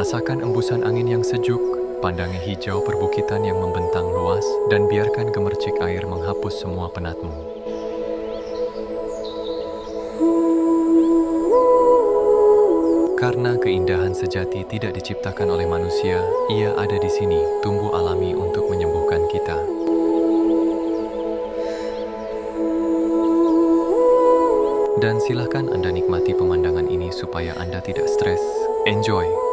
Rasakan embusan angin yang sejuk, pandangi hijau perbukitan yang membentang luas, dan biarkan gemercik air menghapus semua penatmu. Karena keindahan sejati tidak diciptakan oleh manusia, ia ada di sini, tumbuh alami untuk menyembuhkan kita. Dan silakan Anda nikmati pemandangan ini supaya Anda tidak stres. Enjoy!